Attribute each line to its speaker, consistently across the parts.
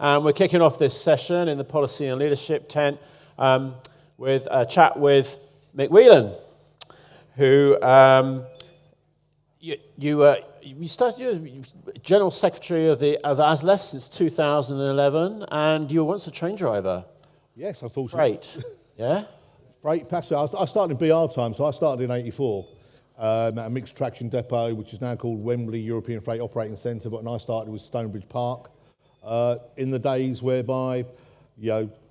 Speaker 1: And we're kicking off this session in the Policy and Leadership tent with a chat with Mick Whelan, who you started General Secretary of ASLEF since 2011, and you were once a train driver.
Speaker 2: Yes, unfortunately.
Speaker 1: Freight, yeah?
Speaker 2: Freight passenger. I started in BR time, so I started in '84 at a mixed traction depot, which is now called Wembley European Freight Operating Centre, but when I started it was Stonebridge Park. In the days whereby,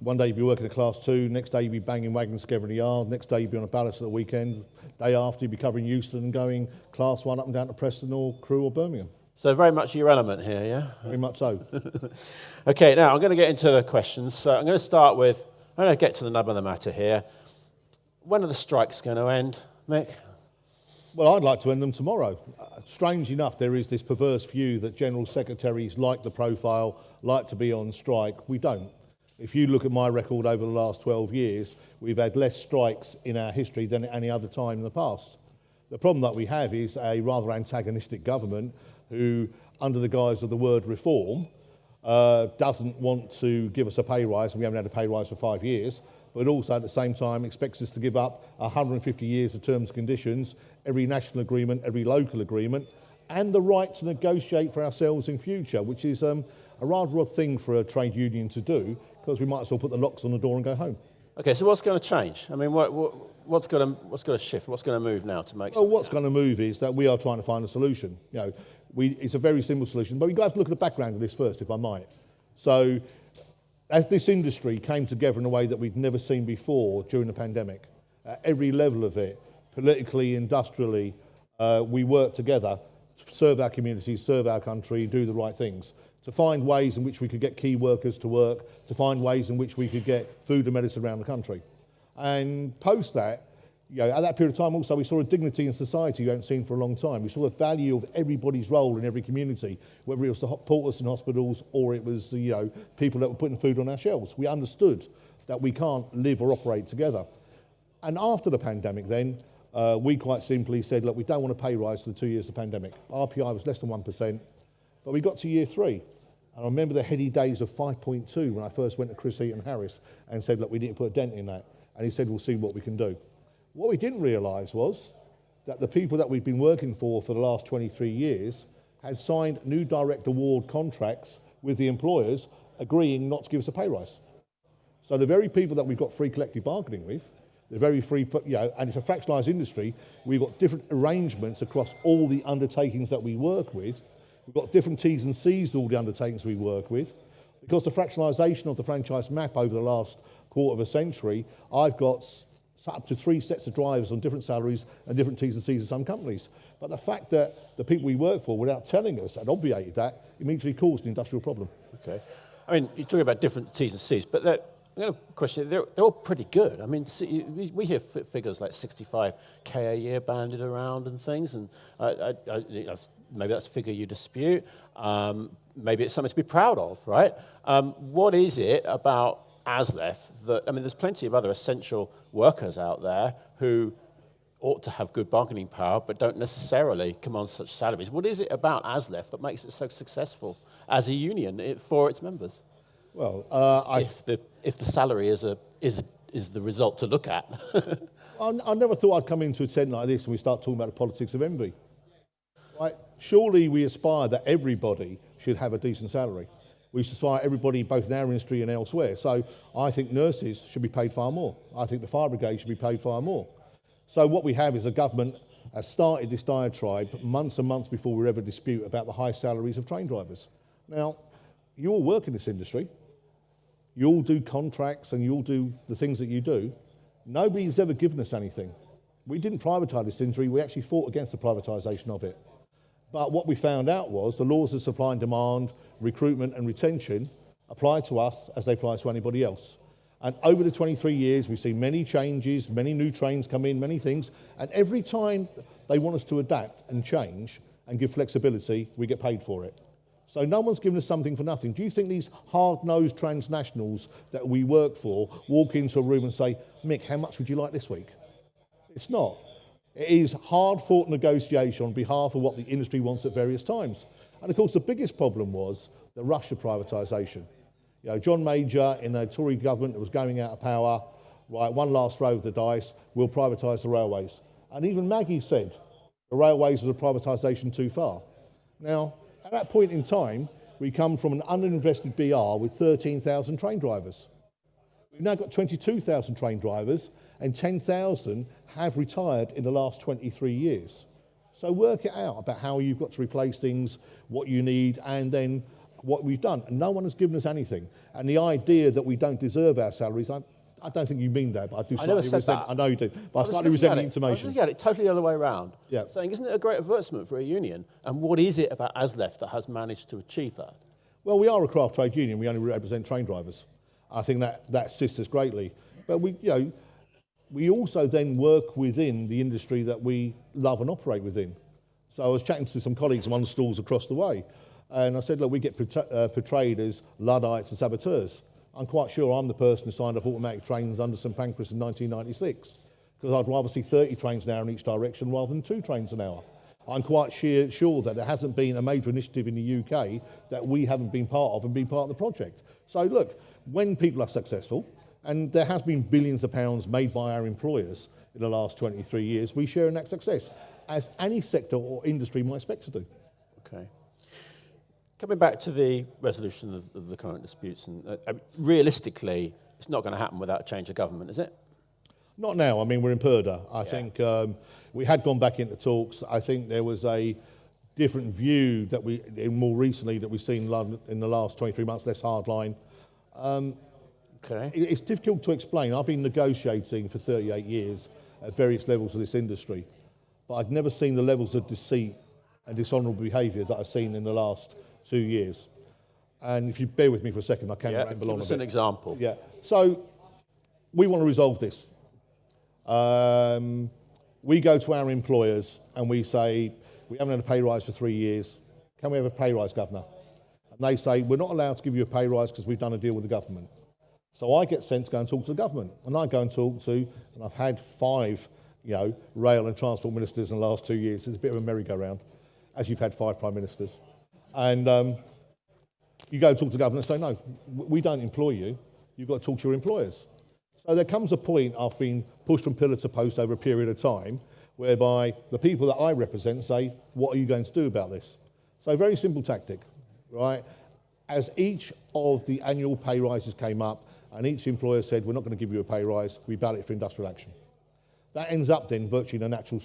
Speaker 2: one day you'd be working a Class 2, next day you'd be banging wagons together in the yard, next day you'd be on a ballast at the weekend, day after you'd be covering Euston and going Class 1 up and down to Preston or Crewe or Birmingham.
Speaker 1: So very much your element here, yeah?
Speaker 2: Very much so.
Speaker 1: Okay, now I'm going to get into the questions. So I'm going to get to the nub of the matter here. When are the strikes going to end, Mick?
Speaker 2: Well, I'd like to end them tomorrow. Strange enough, there is this perverse view that General Secretaries like the profile, like to be on strike. We don't. If you look at my record over the last 12 years, we've had less strikes in our history than at any other time in the past. The problem that we have is a rather antagonistic government who, under the guise of the word reform, doesn't want to give us a pay rise, and we haven't had a pay rise for 5 years, but also at the same time expects us to give up 150 years of terms and conditions, every national agreement, every local agreement, and the right to negotiate for ourselves in future, which is a rather odd thing for a trade union to do, because we might as well put the locks on the door and go home.
Speaker 1: Okay, so what's going to change? I mean, what's going to shift? What's going to move now to make?
Speaker 2: Well, what's going to move is that we are trying to find a solution. It's a very simple solution, but we've got to have to look at the background of this first, if I might. So, as this industry came together in a way that we'd never seen before during the pandemic, at every level of it, politically, industrially, we worked together to serve our communities, serve our country, do the right things, to find ways in which we could get key workers to work, to find ways in which we could get food and medicine around the country. And post that, at that period of time also we saw a dignity in society you haven't seen for a long time. We saw the value of everybody's role in every community, whether it was the porters in hospitals or it was the people that were putting food on our shelves. We understood that we can't live or operate together. And after the pandemic then, we quite simply said, look, we don't want a pay rise for the 2 years of the pandemic. RPI was less than 1%, but we got to year 3. And I remember the heady days of 5.2 when I first went to Chris Eaton Harris and said, look, we need to put a dent in that. And he said, we'll see what we can do. What we didn't realise was that the people that we've been working for the last 23 years had signed new direct award contracts with the employers agreeing not to give us a pay rise. So the very people that we've got free collective bargaining with, the very free, and it's a fractionalised industry, we've got different arrangements across all the undertakings that we work with. We've got different T's and C's to all the undertakings we work with. Because the fractionalisation of the franchise map over the last quarter of a century, I've got up to 3 sets of drivers on different salaries and different T's and C's in some companies. But the fact that the people we work for, without telling us and obviated that, immediately caused an industrial problem.
Speaker 1: Okay. I mean, you're talking about different T's and C's, but I'm going to question, they're all pretty good. I mean, we hear figures like 65K a year banded around and things, and maybe that's a figure you dispute. Maybe it's something to be proud of, right? What is it about ASLEF that, I mean, there's plenty of other essential workers out there who ought to have good bargaining power but don't necessarily command such salaries. What is it about ASLEF that makes it so successful as a union for its members?
Speaker 2: Well,
Speaker 1: if the salary is the result to look at.
Speaker 2: I never thought I'd come into a tent like this and we start talking about the politics of envy. Right? Surely we aspire that everybody should have a decent salary. We aspire everybody, both in our industry and elsewhere. So I think nurses should be paid far more. I think the fire brigade should be paid far more. So what we have is a government has started this diatribe months and months before we ever dispute about the high salaries of train drivers. Now, you all work in this industry. You all do contracts and you all do the things that you do. Nobody's ever given us anything. We didn't privatise this industry. We actually fought against the privatisation of it. But what we found out was the laws of supply and demand, recruitment and retention apply to us as they apply to anybody else. And over the 23 years, we've seen many changes, many new trains come in, many things. And every time they want us to adapt and change and give flexibility, we get paid for it. So no one's given us something for nothing. Do you think these hard-nosed transnationals that we work for walk into a room and say, Mick, how much would you like this week? It's not. It is hard-fought negotiation on behalf of what the industry wants at various times. And of course, the biggest problem was the rush of privatisation. You know, John Major in a Tory government that was going out of power, right, one last throw of the dice, we'll privatise the railways. And even Maggie said the railways was a privatisation too far. Now, at that point in time, we come from an underinvested BR with 13,000 train drivers. We've now got 22,000 train drivers and 10,000 have retired in the last 23 years. So work it out about how you've got to replace things, what you need, and then what we've done. And no one has given us anything. And the idea that we don't deserve our salaries, I don't think you mean that, but I do slightly resent.
Speaker 1: that.
Speaker 2: I know you do, but I slightly resent the intimation.
Speaker 1: I was looking at it totally the other way around.
Speaker 2: Yeah.
Speaker 1: Saying, isn't it a great advertisement for a union? And what is it about ASLEF that has managed to achieve that?
Speaker 2: Well, we are a craft trade union. We only represent train drivers. I think that assists us greatly. But we also then work within the industry that we love and operate within. So I was chatting to some colleagues on stalls across the way, and I said, look, we get portrayed as Luddites and saboteurs. I'm quite sure I'm the person who signed up automatic trains under St Pancras in 1996, because I'd rather see 30 trains an hour in each direction rather than 2 trains an hour. I'm quite sure that there hasn't been a major initiative in the UK that we haven't been part of and been part of the project. So look, when people are successful, and there has been billions of pounds made by our employers in the last 23 years, we share in that success, as any sector or industry might expect to do.
Speaker 1: Okay. Coming back to the resolution of the current disputes, and realistically, it's not going to happen without a change of government, is it?
Speaker 2: Not now. I mean, we're in Purdah. I think we had gone back into talks. I think there was a different view that more recently that we've seen in the last 23 months, less hardline.
Speaker 1: Okay.
Speaker 2: It's difficult to explain. I've been negotiating for 38 years at various levels of this industry, but I've never seen the levels of deceit and dishonourable behaviour that I've seen in the last 2 years. And if you bear with me for a second, I can ramble on a bit.
Speaker 1: Give us an example.
Speaker 2: Yeah. So we want to resolve this. We go to our employers and we say, we haven't had a pay rise for 3 years. Can we have a pay rise, Governor? And they say, we're not allowed to give you a pay rise because we've done a deal with the government. So I get sent to go and talk to the government. And I go and talk to, and I've had 5, rail and transport ministers in the last 2 years. It's a bit of a merry-go-round, as you've had 5 prime ministers. And you go talk to the government and say, no, we don't employ you. You've got to talk to your employers. So there comes a point I've been pushed from pillar to post over a period of time whereby the people that I represent say, what are you going to do about this? So very simple tactic, right? As each of the annual pay rises came up and each employer said, we're not going to give you a pay rise, we ballot for industrial action. That ends up then virtually in a national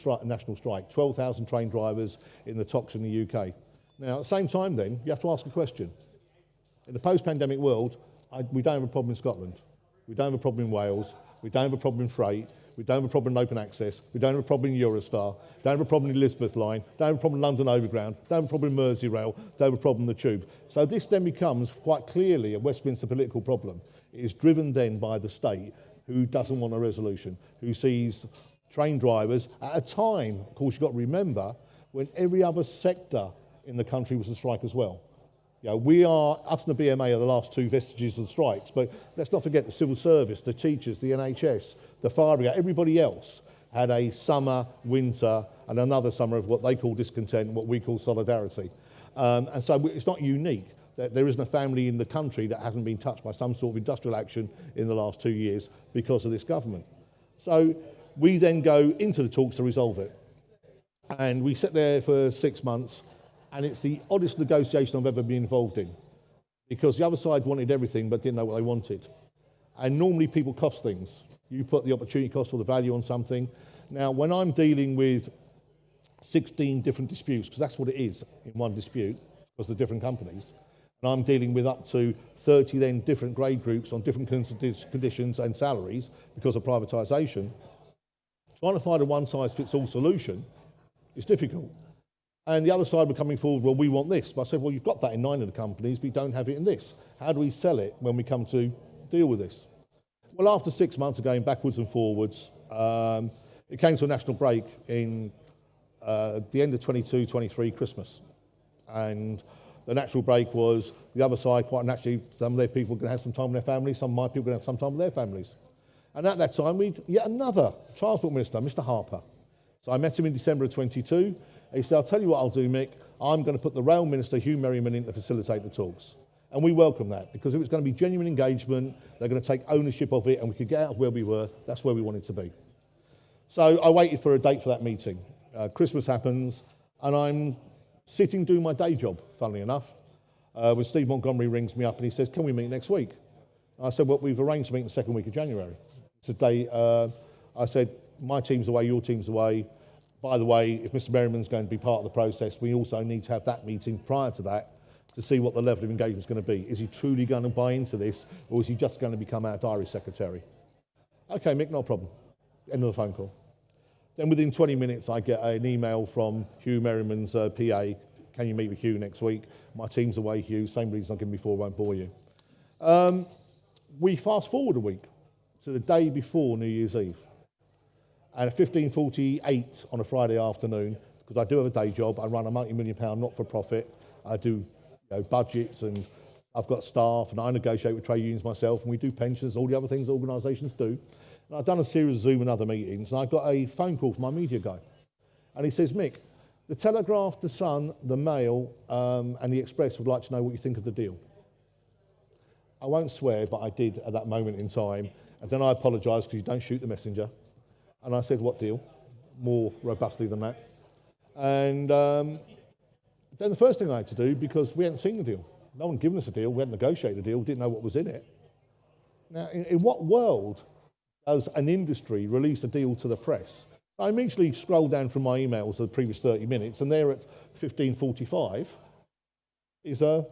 Speaker 2: strike, 12,000 train drivers in the TOCs in the UK. Now, at the same time then, you have to ask a question. In the post-pandemic world, we don't have a problem in Scotland. We don't have a problem in Wales. We don't have a problem in freight. We don't have a problem in open access. We don't have a problem in Eurostar. Don't have a problem in Elizabeth Line. Don't have a problem in London Overground. Don't have a problem in Merseyrail. Don't have a problem in the Tube. So this then becomes quite clearly a Westminster political problem. It is driven then by the state who doesn't want a resolution, who sees train drivers at a time, of course, you've got to remember, when every other sector in the country was on strike as well. We are, us and the BMA are the last 2 vestiges of the strikes, but let's not forget the civil service, the teachers, the NHS, the fire brigade, everybody else had a summer, winter, and another summer of what they call discontent, what we call solidarity. And so it's not unique that there isn't a family in the country that hasn't been touched by some sort of industrial action in the last 2 years because of this government. So we then go into the talks to resolve it. And we sit there for 6 months, and it's the oddest negotiation I've ever been involved in, because the other side wanted everything but didn't know what they wanted. And normally people cost things. You put the opportunity cost or the value on something. Now, when I'm dealing with 16 different disputes, because that's what it is in one dispute, because they're different companies, and I'm dealing with up to 30 then different grade groups on different conditions and salaries because of privatisation, trying to find a one-size-fits-all solution is difficult. And the other side were coming forward, well, we want this. But I said, well, you've got that in 9 of the companies, but you don't have it in this. How do we sell it when we come to deal with this? Well, after 6 months of going backwards and forwards, it came to a national break in the end of 22, 23, Christmas. And the natural break was the other side, quite naturally, some of their people were going to have some time with their families, some of my people were going to have some time with their families. And at that time, yet another Transport Minister, Mr. Harper. So I met him in December of 22. He said, I'll tell you what I'll do, Mick. I'm going to put the Rail Minister, Hugh Merriman, in to facilitate the talks. And we welcome that because if it's going to be genuine engagement, they're going to take ownership of it and we could get out of where we were, that's where we wanted to be. So I waited for a date for that meeting. Christmas happens and I'm sitting doing my day job, funnily enough, when Steve Montgomery rings me up and he says, can we meet next week? I said, well, we've arranged to meet the second week of January. It's a day, I said, my team's away, your team's away. By the way, if Mr. Merriman's going to be part of the process, we also need to have that meeting prior to that to see what the level of engagement is going to be. Is he truly going to buy into this, or is he just going to become our diary secretary? Okay, Mick, no problem. End of the phone call. Then within 20 minutes, I get an email from Hugh Merriman's PA. Can you meet with Hugh next week? My team's away, Hugh. Same reason I gave before, won't bore you. We fast forward a week to the day before New Year's Eve. And at 15:48 on a Friday afternoon, because I do have a day job, I run a multi-million-pound not-for-profit. I do budgets and I've got staff and I negotiate with trade unions myself and we do pensions, all the other things organisations do. And I've done a series of Zoom and other meetings and I got a phone call from my media guy. And he says, Mick, the Telegraph, the Sun, the Mail and the Express would like to know what you think of the deal. I won't swear, but I did at that moment in time. And then I apologised because you don't shoot the messenger. And I said, what deal? More robustly than that. And then the first thing I had to do, because we hadn't seen the deal. No one had given us a deal, we hadn't negotiated a deal, didn't know what was in it. Now, in what world does an industry release a deal to the press? I immediately scrolled down from my emails of the previous 30 minutes, and there at 15:45 is an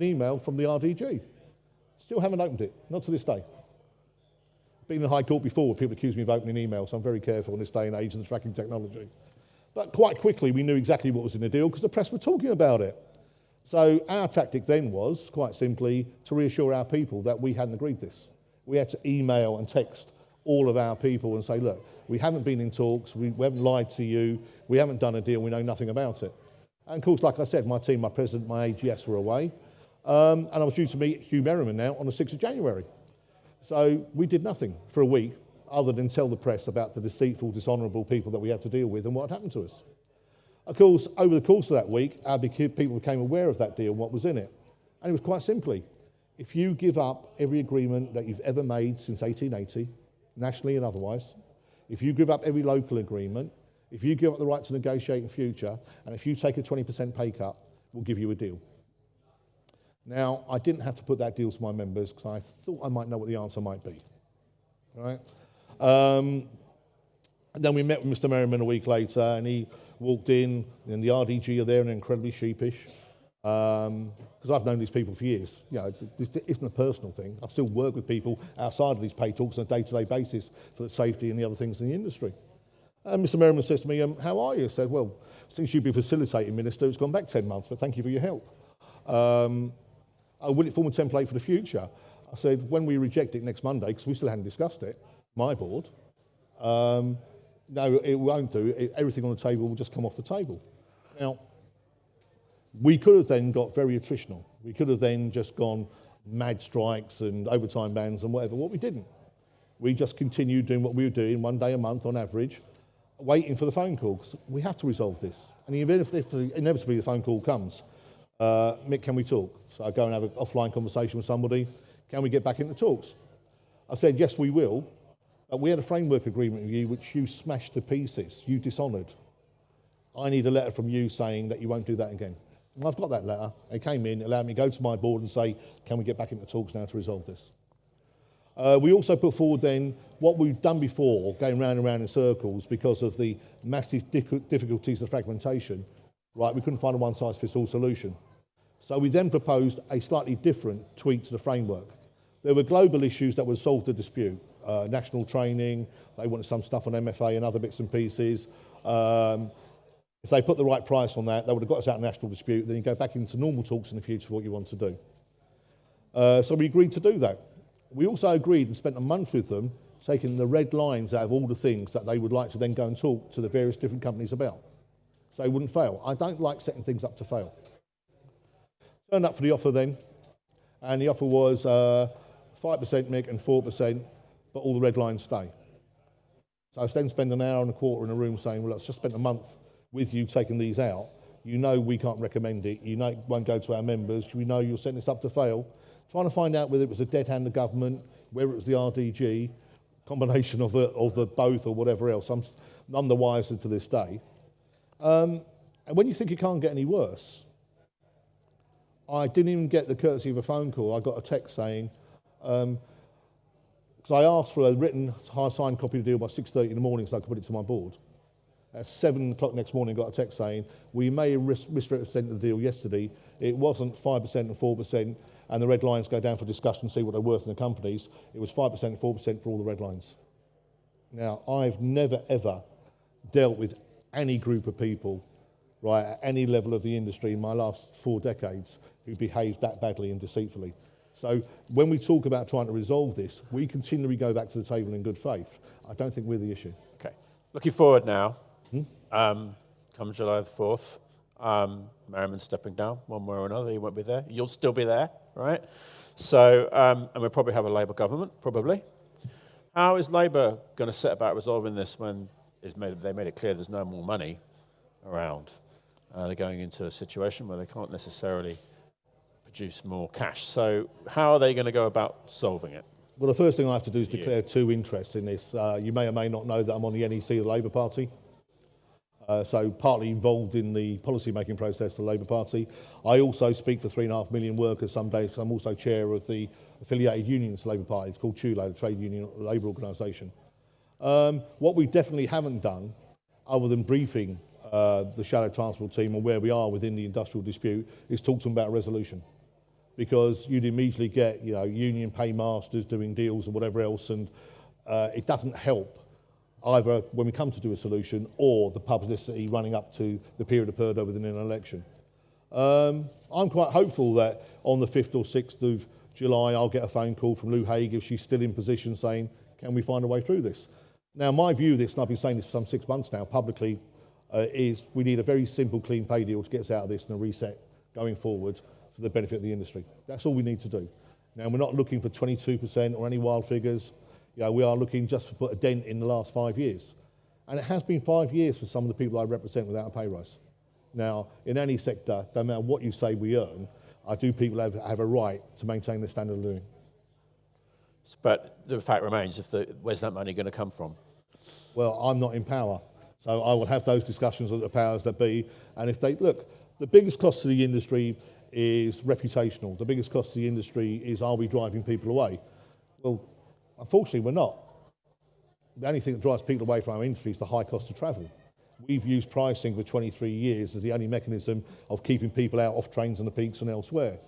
Speaker 2: email from the RDG. Still haven't opened it, not to this day. Been in the High Court before, people accuse me of opening emails, so I'm very careful in this day and age and the tracking technology. But quite quickly, we knew exactly what was in the deal because the press were talking about it. So our tactic then was, quite simply, to reassure our people that we hadn't agreed this. We had to email and text all of our people and say, look, we haven't been in talks, we haven't lied to you, we haven't done a deal, we know nothing about it. And of course, like I said, my team, my president, my AGS were away. And I was due to meet Hugh Merriman now on the 6th of January. So we did nothing for a week other than tell the press about the deceitful, dishonourable people that we had to deal with and what had happened to us. Of course, over the course of that week, our people became aware of that deal and what was in it. And it was quite simply, if you give up every agreement that you've ever made since 1880, nationally and otherwise, if you give up every local agreement, if you give up the right to negotiate in future, and if you take a 20% pay cut, we'll give you a deal. Now, I didn't have to put that deal to my members because I thought I might know what the answer might be. Right? And then we met with Mr. Merriman a week later, and he walked in, and the RDG are there and they're incredibly sheepish. Because I've known these people for years. You know, this isn't a personal thing. I still work with people outside of these pay talks on a day-to-day basis for the safety and the other things in the industry. And Mr. Merriman says to me, how are you? I said, well, since you've been facilitating, Minister, it's gone back 10 months, but thank you for your help. Will it form a template for the future? I said, when we reject it next Monday, because we still hadn't discussed it, my board, no, it won't do. Everything on the table will just come off the table. Now, we could have then got very attritional. We could have then just gone mad strikes and overtime bans and whatever. What we didn't. We just continued doing what we were doing, one day a month on average, waiting for the phone call, because we have to resolve this. And inevitably the phone call comes. Mick, can we talk? So I go and have an offline conversation with somebody. Can we get back into talks? I said, yes, we will. We had a framework agreement with you which you smashed to pieces. You dishonoured. I need a letter from you saying that you won't do that again. And I've got that letter. It came in, allowed me to go to my board and say, can we get back into talks now to resolve this? We also put forward then what we've done before, going round and round in circles because of the massive difficulties of fragmentation. Right, we couldn't find a one-size-fits-all solution. So we then proposed a slightly different tweak to the framework. There were global issues that would solve the dispute. National training, they wanted some stuff on MFA and other bits and pieces. If they put the right price on that, they would have got us out of national dispute, then you go back into normal talks in the future for what you want to do. So we agreed to do that. We also agreed and spent a month with them, taking the red lines out of all the things that they would like to then go and talk to the various different companies about. So they wouldn't fail. I don't like setting things up to fail. Turned up for the offer then, and the offer was 5% Mick and 4%, but all the red lines stay. So I then spend an hour and a quarter in a room saying, well, let's just spend a month with you taking these out. You know we can't recommend it. You know it won't go to our members. We know you're setting this up to fail. Trying to find out whether it was a dead hand of government, whether it was the RDG, combination of the both or whatever else. I'm none the wiser to this day. And when you think it can't get any worse, I didn't even get the courtesy of a phone call. I got a text saying, because I asked for a written, signed copy of the deal by 6:30 in the morning so I could put it to my board. At 7 o'clock next morning, I got a text saying, we may have misrepresented the deal yesterday. It wasn't 5% and 4%, and the red lines go down for discussion, see what they're worth in the companies. It was 5% and 4% for all the red lines. Now, I've never, ever dealt with any group of people, right, at any level of the industry in my last 4 decades who behaved that badly and deceitfully. So when we talk about trying to resolve this, we continually go back to the table in good faith. I don't think we're the issue.
Speaker 1: Okay. Looking forward now, come July the 4th, Merriman's stepping down one way or another. He won't be there. You'll still be there, right? So, and we'll probably have a Labour government, probably. How is Labour going to set about resolving this when they made it clear there's no more money around? They're going into a situation where they can't necessarily produce more cash. So how are they going to go about solving it?
Speaker 2: Well, the first thing I have to do is declare 2 interests in this. You may or may not know that I'm on the NEC of the Labour Party. So partly involved in the policy-making process for the Labour Party. I also speak for 3.5 million workers some days. I'm also chair of the affiliated unions Labour Party. It's called TULO, the Trade Union Labour Organisation. What we definitely haven't done, other than briefing the Shadow Transport team on where we are within the industrial dispute, is talk to them about a resolution. Because you'd immediately get, union paymasters doing deals and whatever else, and it doesn't help either when we come to do a solution or the publicity running up to the period of purdah within an election. I'm quite hopeful that on the 5th or 6th of July I'll get a phone call from Lou Haig if she's still in position saying, can we find a way through this? Now my view of this, and I've been saying this for some 6 months now publicly, is we need a very simple clean pay deal to get us out of this and a reset going forward for the benefit of the industry. That's all we need to do. Now we're not looking for 22% or any wild figures. We are looking just to put a dent in the last 5 years. And it has been 5 years for some of the people I represent without a pay rise. Now, in any sector, no matter what you say we earn, I do people have a right to maintain their standard of living.
Speaker 1: But the fact remains, where's that money going to come from?
Speaker 2: Well, I'm not in power. So I will have those discussions with the powers that be. And if they, look, the biggest cost to the industry is reputational. The biggest cost to the industry is, are we driving people away? Well, unfortunately, we're not. The only thing that drives people away from our industry is the high cost of travel. We've used pricing for 23 years as the only mechanism of keeping people out off trains and the peaks and elsewhere.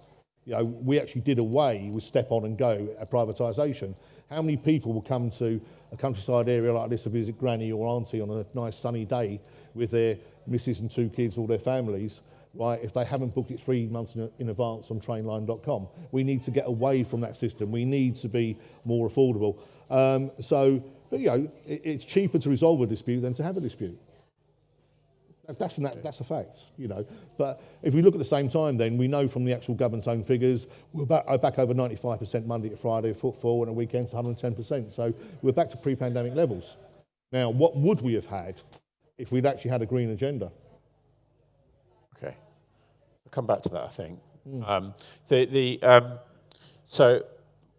Speaker 2: We actually did away with step on and go at privatisation. How many people will come to a countryside area like this to visit granny or auntie on a nice sunny day with their missus and 2 kids or their families, right, if they haven't booked it 3 months in advance on trainline.com? We need to get away from that system. We need to be more affordable. But it's cheaper to resolve a dispute than to have a dispute. That's a fact, But if we look at the same time, then we know from the actual government's own figures, we're back over 95% Monday to Friday footfall, and at weekends 110%. So we're back to pre-pandemic levels. Now, what would we have had if we'd actually had a green agenda?
Speaker 1: Okay, I'll come back to that, I think. So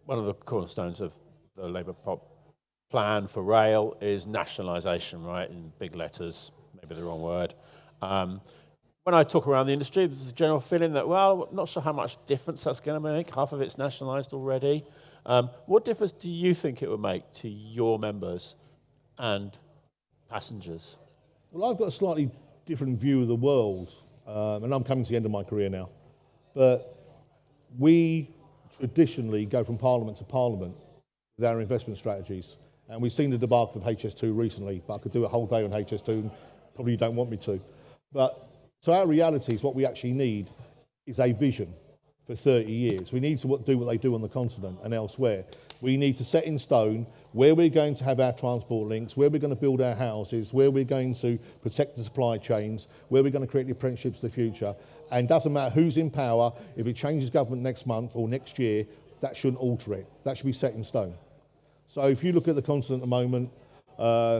Speaker 1: one of the cornerstones of the Labour plan for rail is nationalisation, right, in big letters. Maybe the wrong word. When I talk around the industry, there's a general feeling that, well, I'm not sure how much difference that's going to make. Half of it's nationalised already. What difference do you think it would make to your members and passengers?
Speaker 2: Well, I've got a slightly different view of the world, and I'm coming to the end of my career now. But we traditionally go from parliament to parliament with our investment strategies. And we've seen the debacle of HS2 recently, but I could do a whole day on HS2, and probably you don't want me to. But so our reality is what we actually need is a vision for 30 years. We need to do what they do on the continent and elsewhere. We need to set in stone where we're going to have our transport links, where we're going to build our houses, where we're going to protect the supply chains, where we're going to create the apprenticeships of the future. And it doesn't matter who's in power, if it changes government next month or next year, that shouldn't alter it. That should be set in stone. So if you look at the continent at the moment,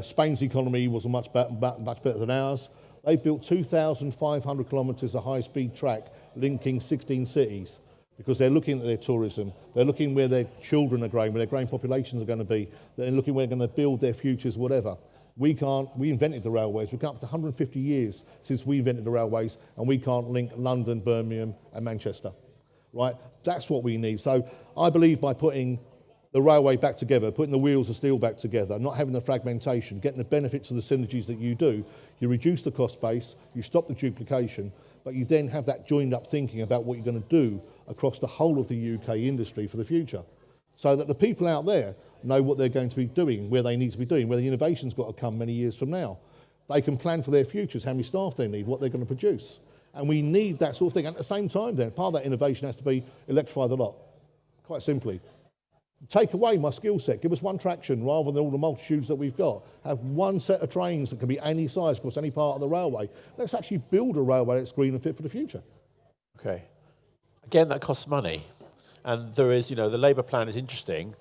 Speaker 2: Spain's economy was much better than ours. They've built 2,500 kilometres of high-speed track linking 16 cities because they're looking at their tourism, they're looking where their children are growing, where their growing populations are going to be, they're looking where they're going to build their futures, whatever. We invented the railways. We've come up to 150 years since we invented the railways, and we can't link London, Birmingham and Manchester, right? That's what we need. So I believe by putting the railway back together, putting the wheels of steel back together, not having the fragmentation, getting the benefits of the synergies that you do, you reduce the cost base, you stop the duplication, but you then have that joined up thinking about what you're going to do across the whole of the UK industry for the future. So that the people out there know what they're going to be doing, where they need to be doing, where the innovation's got to come many years from now. They can plan for their futures, how many staff they need, what they're going to produce. And we need that sort of thing. And at the same time then, part of that innovation has to be electrify the lot, quite simply. Take away my skill set, give us one traction rather than all the multitudes that we've got. Have one set of trains that can be any size across any part of the railway. Let's actually build a railway that's green and fit for the future.
Speaker 1: Okay. Again, that costs money. And there is, the Labour plan is interesting,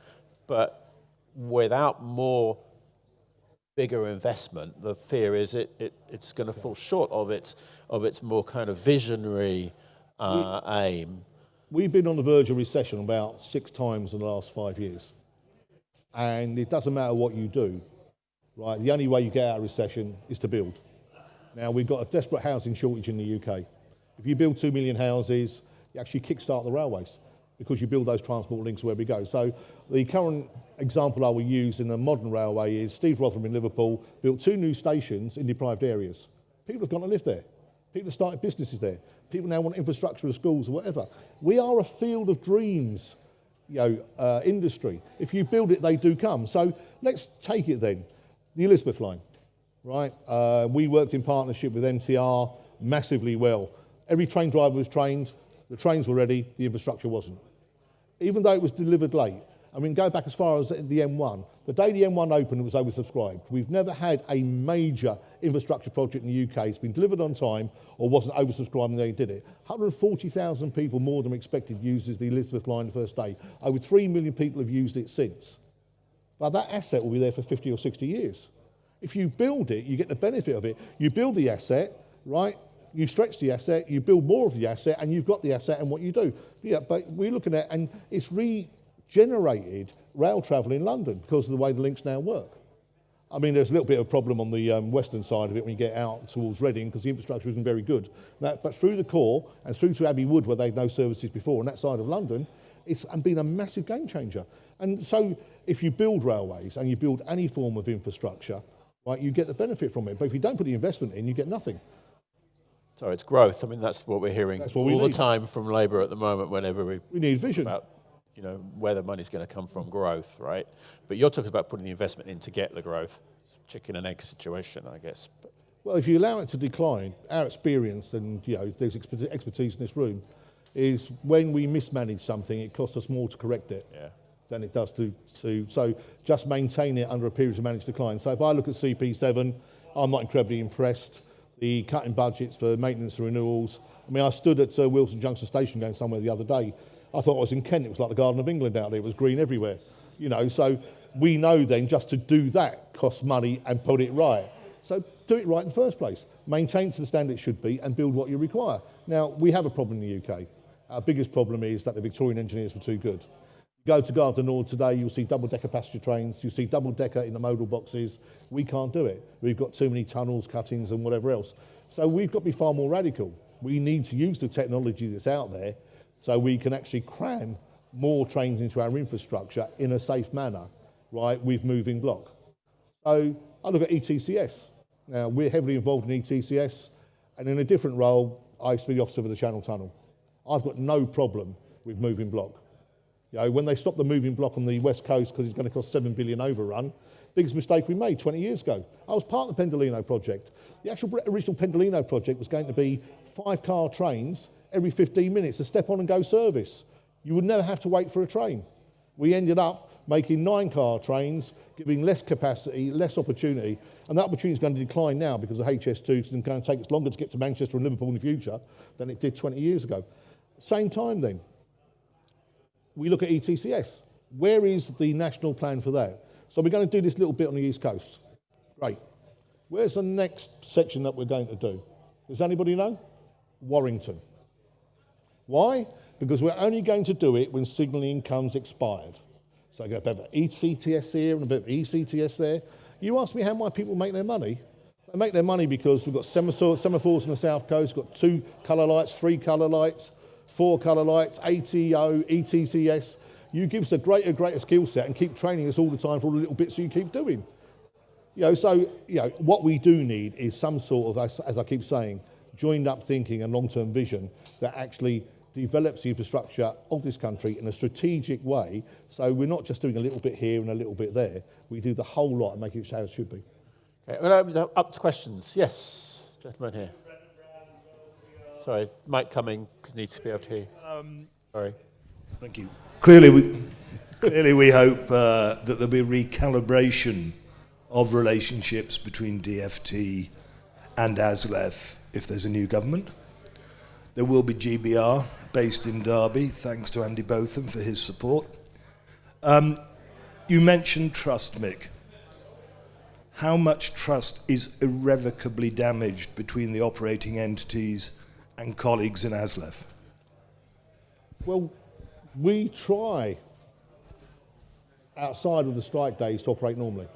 Speaker 1: but without more bigger investment, the fear is it's going to fall short of its more kind of visionary aim.
Speaker 2: We've been on the verge of recession about 6 times in the last 5 years. And it doesn't matter what you do, right? The only way you get out of recession is to build. Now, we've got a desperate housing shortage in the UK. If you build 2 million houses, you actually kickstart the railways because you build those transport links where we go. So the current example I will use in a modern railway is Steve Rotheram in Liverpool built 2 new stations in deprived areas. People have gone to live there. People have started businesses there. People now want infrastructure of schools or whatever. We are a field of dreams, industry. If you build it, they do come. So let's take it then. The Elizabeth line, right? We worked in partnership with MTR massively well. Every train driver was trained. The trains were ready. The infrastructure wasn't. Even though it was delivered late. I mean, go back as far as the M1. The day the M1 opened, it was oversubscribed. We've never had a major infrastructure project in the UK. It's been delivered on time or wasn't oversubscribed when they did it. 140,000 people more than expected used the Elizabeth line the first day. Over 3 million people have used it since. But that asset will be there for 50 or 60 years. If you build it, you get the benefit of it. You build the asset, right? You stretch the asset, you build more of the asset, and you've got the asset and what you do. Yeah, but we're looking at, and it's regenerated rail travel in London because of the way the links now work. I mean, there's a little bit of a problem on the western side of it when you get out towards Reading because the infrastructure isn't very good. But through the core and through to Abbey Wood, where they've no services before, on that side of London, it's been a massive game changer. And so if you build railways and you build any form of infrastructure, right, you get the benefit from it. But if you don't put the investment in, you get nothing.
Speaker 1: So it's growth. I mean, that's what we're hearing all the time from Labour at the moment whenever we
Speaker 2: need vision
Speaker 1: about where the money's going to come from, growth, right? But you're talking about putting the investment in to get the growth. It's a chicken and egg situation, I guess.
Speaker 2: Well, if you allow it to decline, our experience, and there's expertise in this room, is when we mismanage something, it costs us more to correct it than it does to so just maintain it under a period of managed decline. So if I look at CP7, I'm not incredibly impressed. The cutting budgets for maintenance and renewals. I mean, I stood at Wilson Junction Station going somewhere the other day. I thought I was in Kent. It was like the Garden of England out there. It was green everywhere. So we know then just to do that costs money and put it right. So do it right in the first place. Maintain it to the standard it should be and build what you require. Now, we have a problem in the UK. Our biggest problem is that the Victorian engineers were too good. You go to Gare du Nord today, you'll see double-decker passenger trains, you'll see double-decker in the modal boxes. We can't do it. We've got too many tunnels, cuttings and whatever else. So we've got to be far more radical. We need to use the technology that's out there so we can actually cram more trains into our infrastructure in a safe manner, right, with moving block. So I look at ETCS. Now, we're heavily involved in ETCS, and in a different role, I used to be the officer of the Channel Tunnel. I've got no problem with moving block. When they stopped the moving block on the west coast because it's going to cost $7 billion overrun, biggest mistake we made 20 years ago. I was part of the Pendolino project. The actual original Pendolino project was going to be 5-car trains every 15 minutes, a step-on-and-go service. You would never have to wait for a train. We ended up making 9-car trains, giving less capacity, less opportunity, and that opportunity is going to decline now because of HS2 is going to take us longer to get to Manchester and Liverpool in the future than it did 20 years ago. Same time then. We look at ETCS. Where is the national plan for that? So we're going to do this little bit on the East Coast. Great. Where's the next section that we're going to do? Does anybody know? Warrington. Why? Because we're only going to do it when signalling income's expired. So I got a bit of ECTS here and a bit of ECTS there. You ask me how my people make their money. They make their money because we've got semaphores on the south coast, got 2 colour lights, 3 colour lights, 4 colour lights, ATO, ETCS. You give us a greater skill set and keep training us all the time for all the little bits you keep doing. What we do need is some sort of, as I keep saying, joined up thinking and long-term vision that actually develops the infrastructure of this country in a strategic way, so we're not just doing a little bit here and a little bit there. We do the whole lot and make it how it should be.
Speaker 1: Okay, I'm going to open it up to questions. Yes, gentleman here. Sorry, mic coming. Needs to be able to hear. Sorry.
Speaker 3: Thank you. Clearly, we hope that there'll be a recalibration of relationships between DfT and ASLEF if there's a new government. There will be GBR based in Derby, thanks to Andy Botham for his support. You mentioned trust, Mick. How much trust is irrevocably damaged between the operating entities and colleagues in ASLEF?
Speaker 2: Well, we try outside of the strike days to operate normally.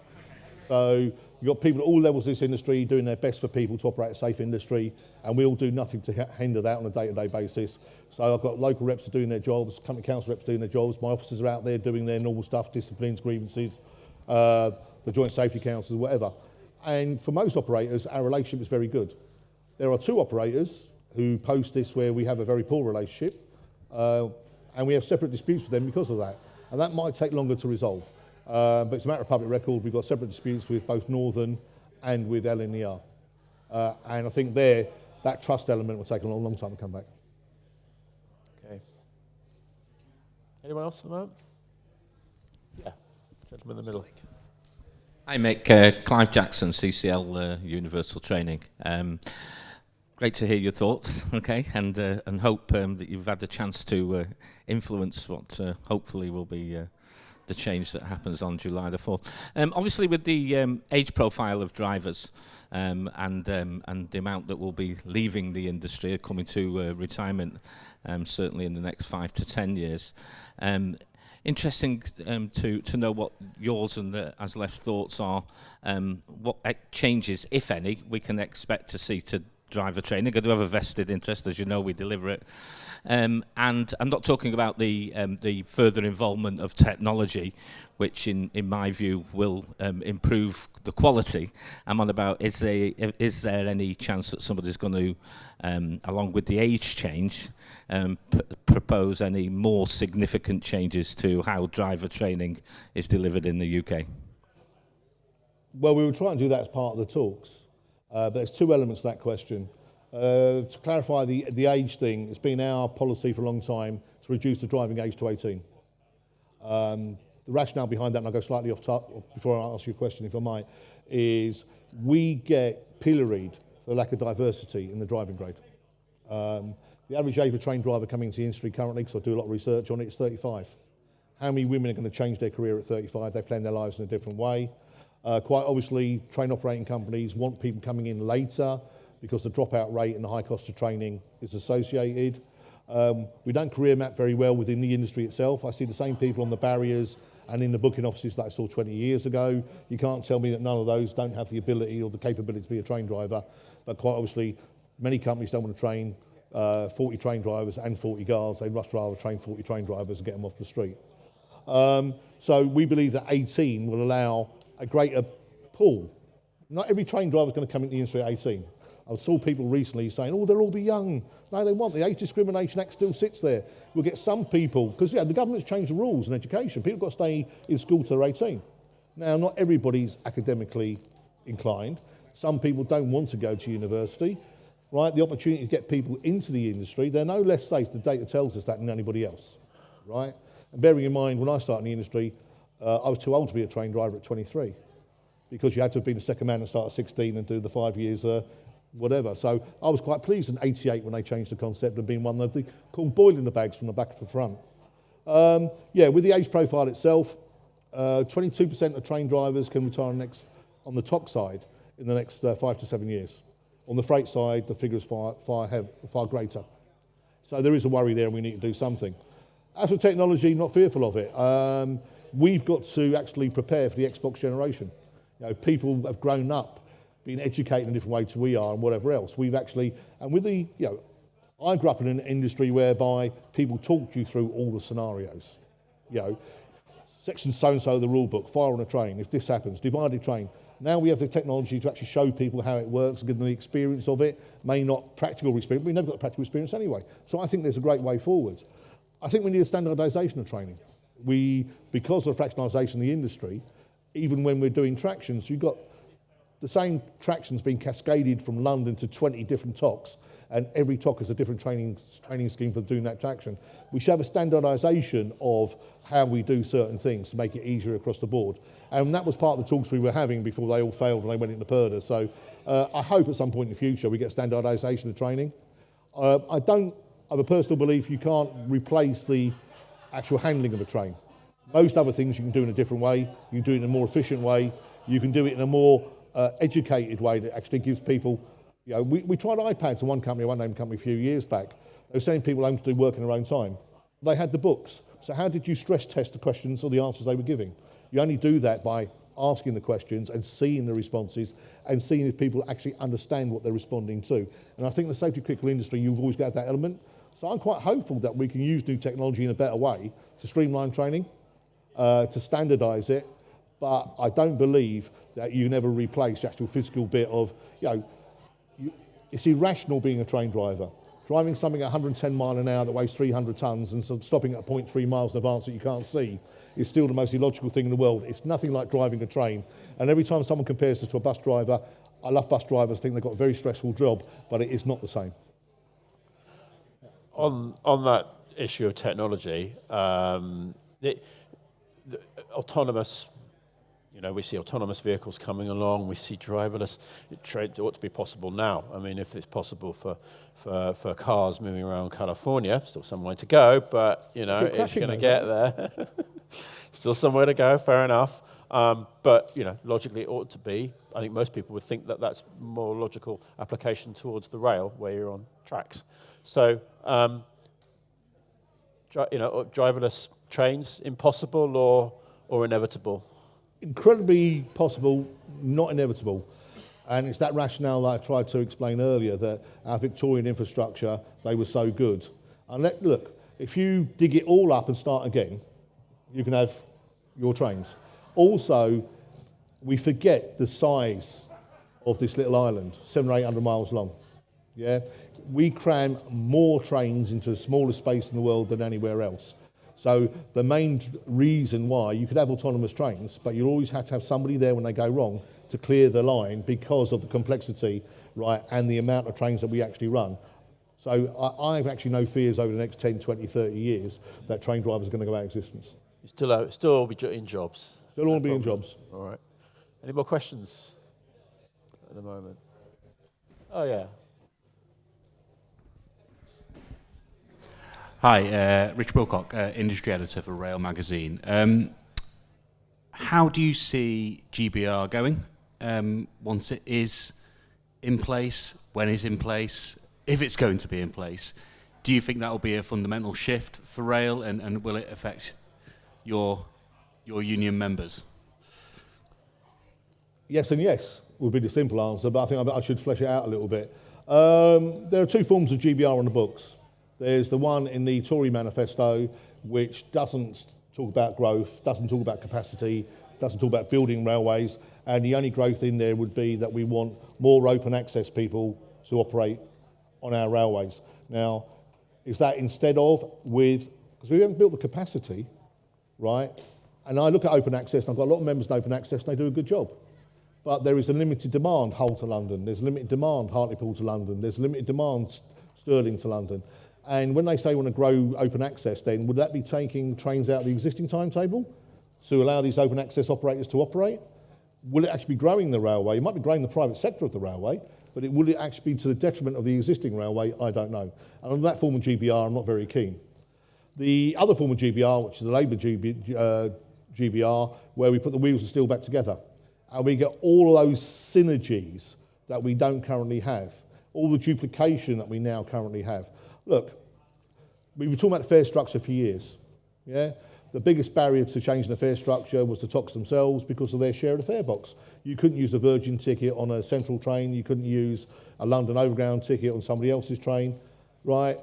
Speaker 2: So you've got people at all levels of this industry doing their best for people to operate a safe industry, and we all do nothing to hinder that on a day-to-day basis. So I've got local reps doing their jobs, company council reps doing their jobs, my officers are out there doing their normal stuff, disciplines, grievances, the joint safety councils, whatever. And for most operators, our relationship is very good. There are 2 operators who post this where we have a very poor relationship, and we have separate disputes with them because of that. And that might take longer to resolve. But it's a matter of public record. We've got separate disputes with both Northern and with LNER. And I think that trust element will take a long time to come back.
Speaker 1: Okay. Anyone else at the moment? Yeah, gentleman in the middle.
Speaker 4: Hi, Mick. Clive Jackson, CCL Universal Training. Great to hear your thoughts, okay, and hope that you've had the chance to influence what hopefully will be the change that happens on July the 4th. Obviously, with the age profile of drivers and the amount that will be leaving the industry, coming to retirement, certainly in the next 5 to 10 years. Interesting to know what yours and ASLEF's thoughts are, what changes, if any, we can expect to see to driver training. I do have a vested interest, as you know, we deliver it. And I'm not talking about the further involvement of technology, which in my view will improve the quality. I'm on about, is there any chance that somebody's going to, along with the age change, propose any more significant changes to how driver training is delivered in the UK?
Speaker 2: Well, we will try and do that as part of the talks. But there's 2 elements to that question. To clarify the age thing, it's been our policy for a long time to reduce the driving age to 18. The rationale behind that, and I'll go slightly off top before I ask you a question, if I might, is we get pilloried for the lack of diversity in the driving grade. The average age of a trained driver coming into the industry currently, because I do a lot of research on it, is 35. How many women are going to change their career at 35? They plan their lives in a different way. Quite obviously, train operating companies want people coming in later because the dropout rate and the high cost of training is associated. We don't career map very well within the industry itself. I see the same people on the barriers and in the booking offices that I saw 20 years ago. You can't tell me that none of those don't have the ability or the capability to be a train driver. But quite obviously, many companies don't want to train 40 train drivers and 40 guards. They'd much rather train 40 train drivers and get them off the street. So we believe that 18 will allow a greater pool. Not every train driver is going to come into the industry at 18. I saw people recently saying, oh, they'll all be young. No, they won't. The Age Discrimination Act still sits there. We'll get some people, because the government's changed the rules in education. People have got to stay in school till they're 18. Now, not everybody's academically inclined. Some people don't want to go to university, right? The opportunity to get people into the industry, they're no less safe, the data tells us that, than anybody else, right? And bearing in mind, when I started in the industry, I was too old to be a train driver at 23 because you had to have been a second man and start at 16 and do the 5 years whatever. So I was quite pleased in 88 when they changed the concept of being one of the called boiling the bags from the back to the front. With the age profile itself, 22% of train drivers can retire on the top side in the next 5 to 7 years. On the freight side, the figure is far greater. So there is a worry there and we need to do something. As for technology, not fearful of it. We've got to actually prepare for the Xbox generation. You know, people have grown up being educated in a different way to we are and whatever else. We've actually, and with the, you know, I grew up in an industry whereby people talked you through all the scenarios. You know, section so-and-so of the rule book, fire on a train, if this happens, divided train. Now we have the technology to actually show people how it works, give them the experience of it, may not practical experience, we never got practical experience anyway. So I think there's a great way forward. I think we need a standardisation of training. Because of fractionalisation of the industry, even when we're doing tractions, you've got the same tractions being cascaded from London to 20 different TOCs, and every TOC has a different training scheme for doing that traction. We should have a standardisation of how we do certain things to make it easier across the board. And that was part of the talks we were having before they all failed and they went into PERDA. So I hope at some point in the future we get standardisation of training. I don't have a personal belief you can't replace the actual handling of a train. Most other things you can do in a different way. You can do it in a more efficient way. You can do it in a more educated way that actually gives people, you know, we tried iPads in one named company a few years back. They were sending people home to do work in their own time. They had the books. So how did you stress test the questions or the answers they were giving? You only do that by asking the questions and seeing the responses and seeing if people actually understand what they're responding to. And I think in the safety critical industry, you've always got that element. So I'm quite hopeful that we can use new technology in a better way to streamline training, to standardise it, but I don't believe that you can ever replace the actual physical bit of, you know, it's irrational being a train driver. Driving something at 110 mile an hour that weighs 300 tonnes and stopping at 0.3 miles in advance that you can't see is still the most illogical thing in the world. It's nothing like driving a train. And every time someone compares us to a bus driver, I love bus drivers, I think they've got a very stressful job, but it is not the same.
Speaker 1: On that issue of technology, the autonomous, you know, we see autonomous vehicles coming along, we see driverless. It ought to be possible now. I mean, if it's possible for cars moving around California, still some way to go, but, you know, it's going to get there. Still some way to go, fair enough. But, you know, logically it ought to be. I think most people would think that that's more logical application towards the rail where you're on tracks. So, you know, driverless trains, impossible or inevitable?
Speaker 2: Incredibly possible, not inevitable. And it's that rationale that I tried to explain earlier, that our Victorian infrastructure, they were so good. And look, if you dig it all up and start again, you can have your trains. Also, we forget the size of this little island, 700 or 800 miles long. Yeah, we cram more trains into the smallest space in the world than anywhere else. So the main reason why you could have autonomous trains, but you always have to have somebody there when they go wrong to clear the line because of the complexity, right, and the amount of trains that we actually run. So I have actually no fears over the next 10, 20, 30 years that train drivers are going to go out of existence.
Speaker 1: You still be in jobs?
Speaker 2: They'll all be in jobs.
Speaker 1: All right. Any more questions at the moment? Oh, yeah.
Speaker 5: Hi, Rich Wilcock, industry editor for Rail Magazine. How do you see GBR going once it is in place, when it's in place, if it's going to be in place? Do you think that will be a fundamental shift for rail, and will it affect your union members?
Speaker 2: Yes and yes would be the simple answer, but I think I should flesh it out a little bit. There are two forms of GBR on the books. There's the one in the Tory manifesto, which doesn't talk about growth, doesn't talk about capacity, doesn't talk about building railways, and the only growth in there would be that we want more open access people to operate on our railways. Now, is that instead of because we haven't built the capacity, right? And I look at open access, and I've got a lot of members in open access, and they do a good job. But there is a limited demand Hull to London, there's a limited demand Hartlepool to London, there's a limited demand Stirling to London. And when they say want to grow open access, then would that be taking trains out of the existing timetable to allow these open access operators to operate? Will it actually be growing the railway? It might be growing the private sector of the railway, but will it actually be to the detriment of the existing railway? I don't know. And on that form of GBR, I'm not very keen. The other form of GBR, which is the Labour GBR, where we put the wheels of steel back together. and we get all those synergies that we don't currently have, all the duplication that we now currently have. Look, we've been talking about the fare structure for years, yeah? The biggest barrier to changing the fare structure was the TOCs themselves because of their share of the fare box. You couldn't use a Virgin ticket on a central train, you couldn't use a London Overground ticket on somebody else's train, right?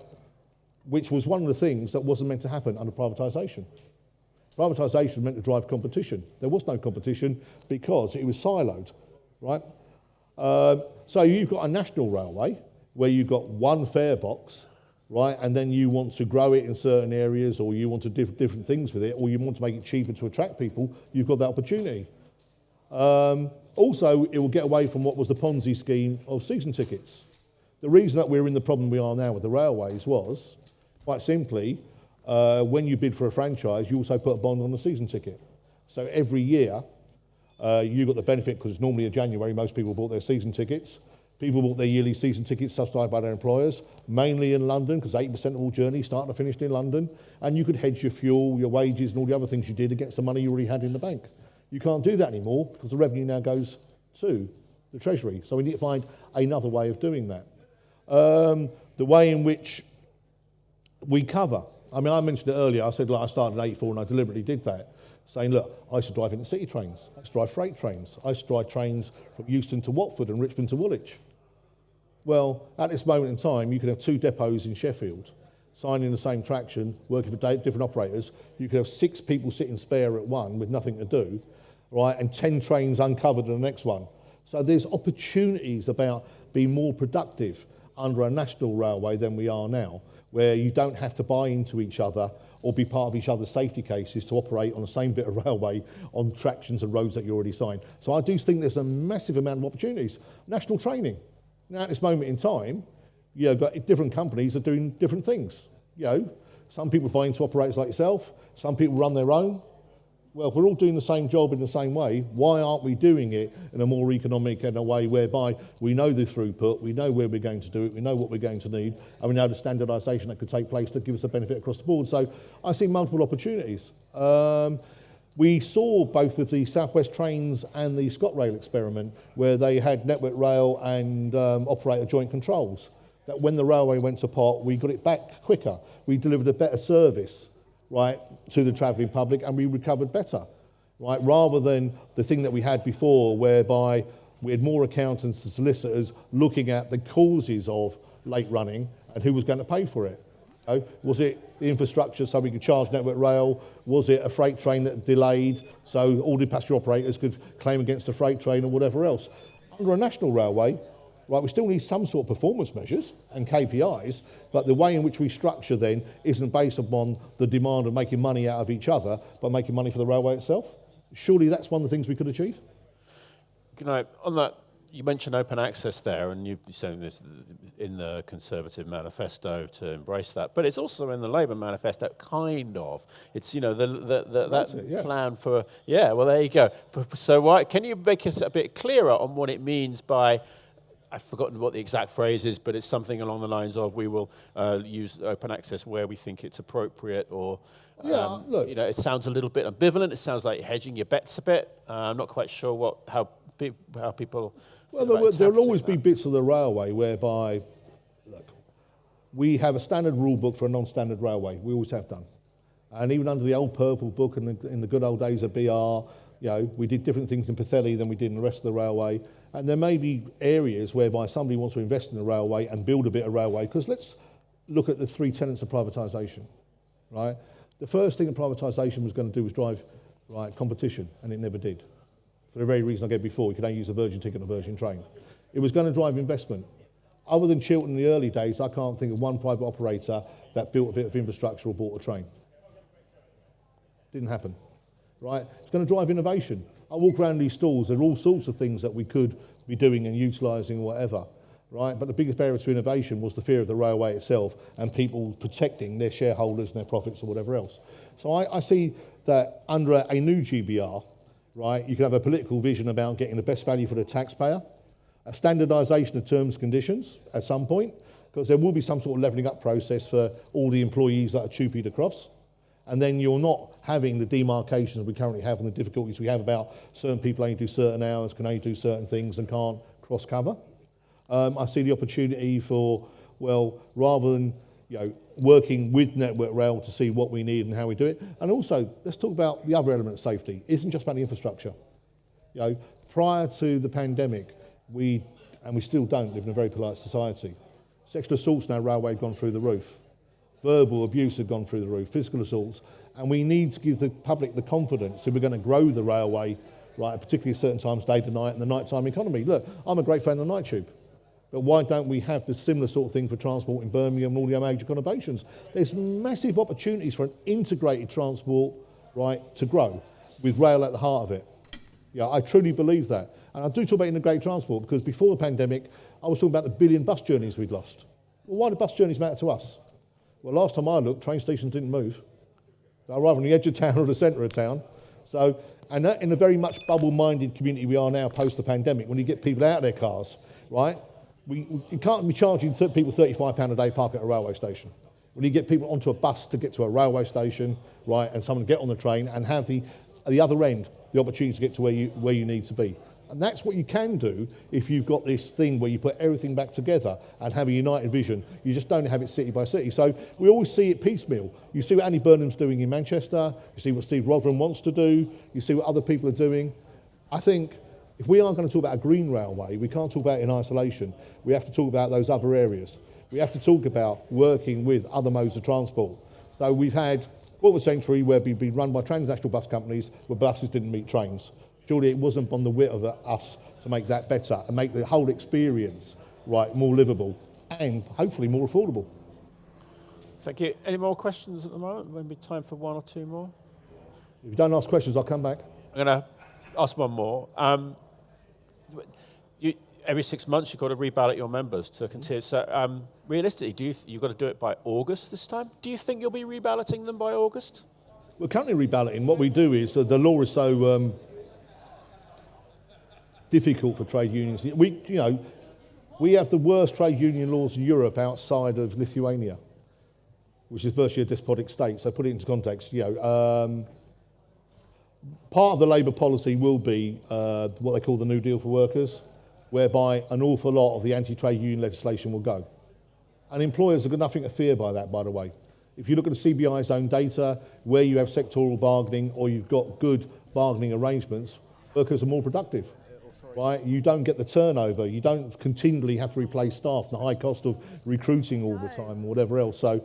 Speaker 2: Which was one of the things that wasn't meant to happen under privatisation. Privatisation was meant to drive competition. There was no competition because it was siloed, right? So you've got a national railway where you've got one fare box, right, and then you want to grow it in certain areas, or you want to do different things with it, or you want to make it cheaper to attract people, you've got that opportunity. Also, it will get away from what was the Ponzi scheme of season tickets. The reason that we're in the problem we are now with the railways was, quite simply, when you bid for a franchise, you also put a bond on the season ticket. So every year, you got the benefit, because it's normally in January, most people bought their season tickets. People bought their yearly season tickets subsidised by their employers, mainly in London, because 80% of all journeys started and finished in London. And you could hedge your fuel, your wages, and all the other things you did against the money you already had in the bank. You can't do that anymore, because the revenue now goes to the Treasury. So we need to find another way of doing that. The way in which we cover. I mean, I mentioned it earlier. I said, like, I started at 84 and I deliberately did that, saying, look, I used to drive intercity trains. I used to drive freight trains. I used to drive trains from Euston to Watford and Richmond to Woolwich. Well, at this moment in time, you could have 2 depots in Sheffield, signing the same traction, working for different operators. You could have 6 people sitting spare at one with nothing to do, right, and 10 trains uncovered in the next one. So there's opportunities about being more productive under a national railway than we are now, where you don't have to buy into each other or be part of each other's safety cases to operate on the same bit of railway on tractions and roads that you already signed. So I do think there's a massive amount of opportunities. National training. Now, at this moment in time, you've got different companies are doing different things. You know, some people buy into operators like yourself, some people run their own. Well, if we're all doing the same job in the same way, why aren't we doing it in a more economic and a way whereby we know the throughput, we know where we're going to do it, we know what we're going to need, and we know the standardisation that could take place to give us a benefit across the board. So I see multiple opportunities. We saw both with the South West Trains and the ScotRail experiment, where they had Network Rail and operator joint controls, that when the railway went to pot, we got it back quicker. We delivered a better service, right, to the travelling public, and we recovered better, right, rather than the thing that we had before, whereby we had more accountants and solicitors looking at the causes of late running and who was going to pay for it. So, was it the infrastructure so we could charge Network Rail? Was it a freight train that delayed so all the passenger operators could claim against the freight train or whatever else? Under a national railway, right, we still need some sort of performance measures and KPIs, but the way in which we structure then isn't based upon the demand of making money out of each other, but making money for the railway itself. Surely that's one of the things we could achieve.
Speaker 1: You know, on that, you mentioned open access there, and you're saying this in the Conservative manifesto to embrace that, but it's also in the Labour manifesto, kind of. It's, you know, that plan for, yeah, well, there you go. So why, can you make us a bit clearer on what it means by, I've forgotten what the exact phrase is, but it's something along the lines of we will use open access where we think it's appropriate, or
Speaker 2: look,
Speaker 1: you know, it sounds a little bit ambivalent. It sounds like hedging your bets a bit. I'm not quite sure how people.
Speaker 2: Well, there will always be bits of the railway whereby, look, we have a standard rule book for a non-standard railway. We always have done, and even under the old Purple Book and in the good old days of BR, you know, we did different things in Pwllheli than we did in the rest of the railway. And there may be areas whereby somebody wants to invest in the railway and build a bit of railway, because let's look at the 3 tenets of privatisation, right? The first thing that privatisation was going to do was drive, right, competition, and it never did. For the very reason I gave before, you could only use a Virgin ticket on a Virgin train. It was going to drive investment. Other than Chiltern in the early days, I can't think of one private operator that built a bit of infrastructure or bought a train. Didn't happen, right? It's going to drive innovation. I walk around these stalls, there are all sorts of things that we could be doing and utilising or whatever, right? But the biggest barrier to innovation was the fear of the railway itself and people protecting their shareholders and their profits or whatever else. So I see that under a new GBR, right, you can have a political vision about getting the best value for the taxpayer, a standardisation of terms and conditions at some point, because there will be some sort of levelling up process for all the employees that are tupied across, And then you're not having the demarcations we currently have and the difficulties we have about certain people only do certain hours, can only do certain things and can't cross cover. I see the opportunity for, well, rather than working with Network Rail to see what we need and how we do it. And also, let's talk about the other element of safety. It isn't just about the infrastructure. Prior to the pandemic, we still don't live in a very polite society. Sexual assaults in our railway have gone through the roof. Verbal abuse have gone through the roof, physical assaults. And we need to give the public the confidence if we're going to grow the railway, right, particularly at certain times, day to night, and the nighttime economy. Look, I'm a great fan of the night tube. But why don't we have the similar sort of thing for transport in Birmingham and all the major conurbations? There's massive opportunities for an integrated transport, right, to grow, with rail at the heart of it. I truly believe that. And I do talk about integrated transport because before the pandemic, I was talking about the billion bus journeys we'd lost. Well, why do bus journeys matter to us? Well, last time I looked, train stations didn't move. They were rather on the edge of town or the centre of town. So, and that in a very much bubble-minded community we are now post the pandemic, when you get people out of their cars, right? You can't be charging people £35 a day park at a railway station. When you get people onto a bus to get to a railway station, right, and someone get on the train and have at the other end the opportunity to get to where you need to be. And that's what you can do if you've got this thing where you put everything back together and have a united vision. You just don't have it city by city. So we always see it piecemeal. You see what Andy Burnham's doing in Manchester. You see what Steve Rotherham wants to do. You see what other people are doing. I think if we are going to talk about a green railway, we can't talk about it in isolation. We have to talk about those other areas. We have to talk about working with other modes of transport. So we've had quarter of a century where we've been run by transnational bus companies where buses didn't meet trains. Surely it wasn't on the wit of us to make that better and make the whole experience, right, more livable and hopefully more affordable.
Speaker 1: Thank you. Any more questions at the moment? Maybe time for one or two more.
Speaker 2: If you don't ask questions, I'll come back.
Speaker 1: I'm going to ask one more. Every 6 months, you've got to reballot your members to continue. So realistically, you've got to do it by August this time? Do you think you'll be reballoting them by August?
Speaker 2: We're currently reballoting. What we do is the law is so difficult for trade unions. We have the worst trade union laws in Europe outside of Lithuania, which is virtually a despotic state. So put it into context. Part of the Labour policy will be what they call the New Deal for Workers, whereby an awful lot of the anti-trade union legislation will go. And employers have got nothing to fear by that, by the way. If you look at the CBI's own data, where you have sectoral bargaining or you've got good bargaining arrangements, workers are more productive. Right? You don't get the turnover. You don't continually have to replace staff, the high cost of recruiting all the time or whatever else. So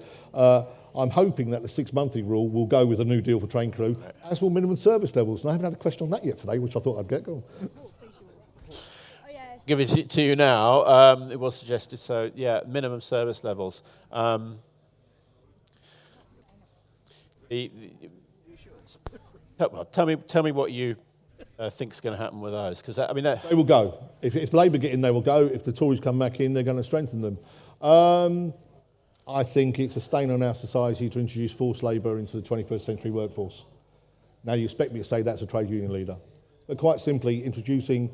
Speaker 2: I'm hoping that the 6-monthly rule will go with a New Deal for train crew, as will minimum service levels. And I haven't had a question on that yet today, which I thought I'd get. Go on.
Speaker 1: Give it to you now. It was suggested, so yeah, minimum service levels. Tell me what you think is going to happen with those, because
Speaker 2: they will go. If Labour get in, they will go. If the Tories come back in, they're going to strengthen them. I think it's a stain on our society to introduce forced labour into the 21st century workforce. Now, you expect me to say that's a trade union leader, but quite simply, introducing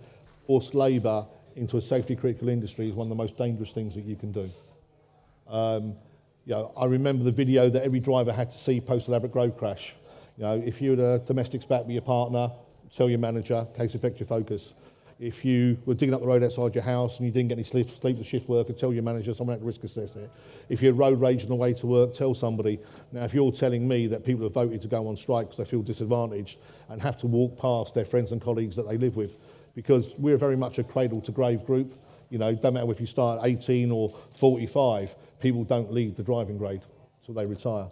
Speaker 2: forced labour into a safety critical industry is one of the most dangerous things that you can do. I remember the video that every driver had to see post Ladbroke Grove crash. If you had a domestic spat with your partner, tell your manager, case affect your focus. If you were digging up the road outside your house and you didn't get any sleep to shift work, and tell your manager, someone had to risk assess it. If you had road rage on the way to work, tell somebody. Now, if you're telling me that people have voted to go on strike because they feel disadvantaged and have to walk past their friends and colleagues that they live with, because we're very much a cradle-to-grave group. Don't matter if you start at 18 or 45, people don't leave the driving grade until they retire.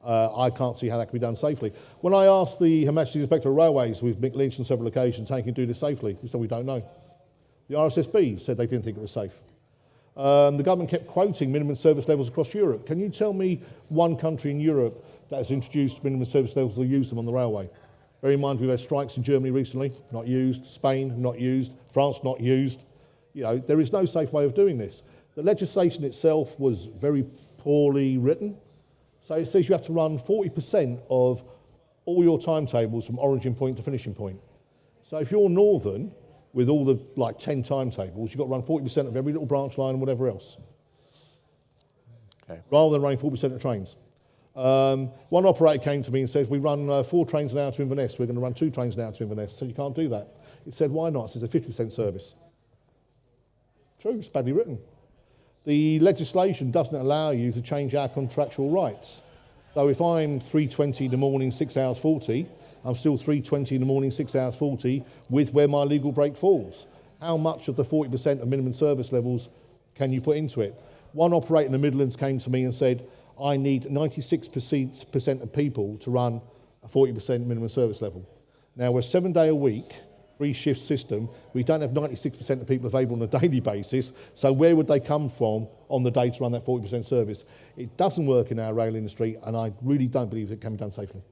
Speaker 2: I can't see how that can be done safely. When I asked the Her Majesty's Inspector of Railways with Mick Lynch on several occasions how he can do this safely, he said, we don't know. The RSSB said they didn't think it was safe. The government kept quoting minimum service levels across Europe. Can you tell me one country in Europe that has introduced minimum service levels or used them on the railway? Bear in mind, we've had strikes in Germany recently, not used. Spain, not used. France, not used. There is no safe way of doing this. The legislation itself was very poorly written. So it says you have to run 40% of all your timetables from origin point to finishing point. So if you're Northern, with all the 10 timetables, you've got to run 40% of every little branch line and whatever else. Okay. Rather than running 40% of trains. One operator came to me and said, we run 4 trains an hour to Inverness, we're going to run 2 trains an hour to Inverness, so you can't do that. He said, why not? It's a 50% service. True, it's badly written. The legislation doesn't allow you to change our contractual rights. So if I'm 3:20 in the morning, 6 hours 40, I'm still 3:20 in the morning, 6 hours 40, with where my legal break falls. How much of the 40% of minimum service levels can you put into it? One operator in the Midlands came to me and said, I need 96% of people to run a 40% minimum service level. Now, we're a 7-day a week, 3-shift system. We don't have 96% of people available on a daily basis, so where would they come from on the day to run that 40% service? It doesn't work in our rail industry, and I really don't believe it can be done safely.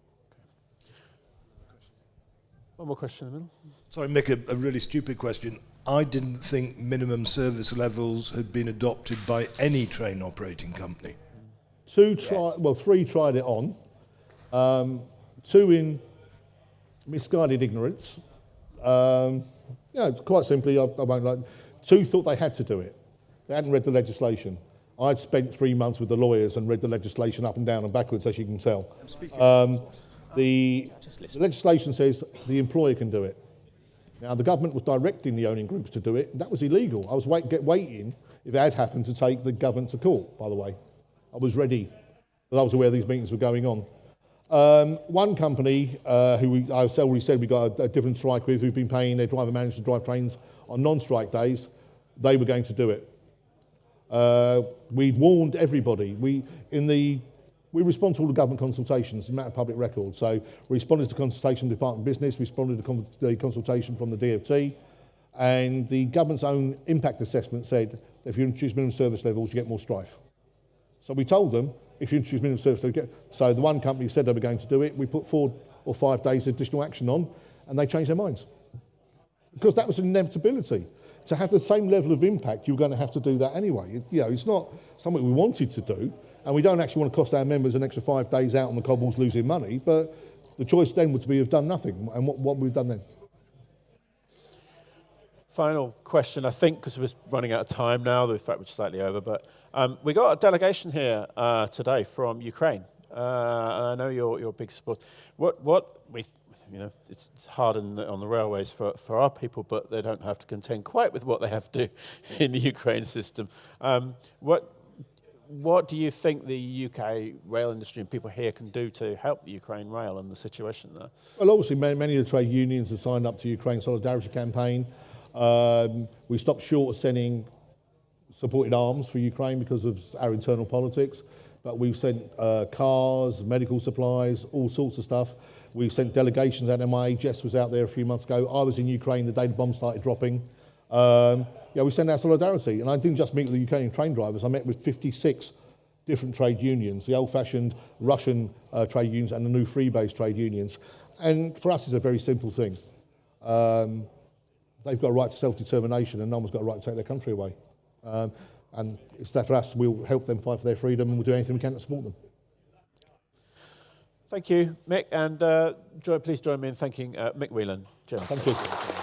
Speaker 1: One more question in the middle.
Speaker 3: Sorry, Mick, a really stupid question. I didn't think minimum service levels had been adopted by any train operating company.
Speaker 2: 3 tried it on, 2 in misguided ignorance. Quite simply, I won't like. 2 thought they had to do it. They hadn't read the legislation. I'd spent 3 months with the lawyers and read the legislation up and down and backwards, as you can tell. The legislation says the employer can do it. Now, the government was directing the owning groups to do it, and that was illegal. I was waiting, if it had happened, to take the government to court, by the way. I was ready, but I was aware these meetings were going on. One company, who I've already said we got a different strike with, who've been paying their driver managers to drive trains on non-strike days, they were going to do it. We warned everybody. We respond to all the government consultations, it's a matter of public record. So we responded to consultation from the Department of Business, we responded to the consultation from the DfT, and the government's own impact assessment said that if you introduce minimum service levels, you get more strife. So we told them, if you introduce minimum service levels, so the one company said they were going to do it, we put 4 or 5 days additional action on, and they changed their minds. Because that was an inevitability. To have the same level of impact, you're going to have to do that anyway. It's not something we wanted to do, and we don't actually want to cost our members an extra 5 days out on the cobbles losing money, but the choice then would be have done nothing, and what we've done then.
Speaker 1: Final question, I think, because we're running out of time now, in fact we're slightly over, but we got a delegation here today from Ukraine. And I know you're a big supporter. It's hard on the railways for our people, but they don't have to contend quite with what they have to do in the Ukraine system. What do you think the UK rail industry and people here can do to help the Ukraine rail and the situation there?
Speaker 2: Well, obviously, many of the trade unions have signed up to Ukraine Solidarity Campaign. We stopped short of sending supported arms for Ukraine because of our internal politics, but we've sent cars, medical supplies, all sorts of stuff. We've sent delegations out. MIHS was out there a few months ago. I was in Ukraine the day the bombs started dropping. We send our solidarity. And I didn't just meet with the Ukrainian train drivers. I met with 56 different trade unions, the old-fashioned Russian trade unions and the new free-based trade unions. And for us, it's a very simple thing. They've got a right to self-determination and no one's got a right to take their country away. And it's that for us, we'll help them fight for their freedom and we'll do anything we can to support them.
Speaker 1: Thank you, Mick, and please join me in thanking Mick Whelan.
Speaker 2: Thank you.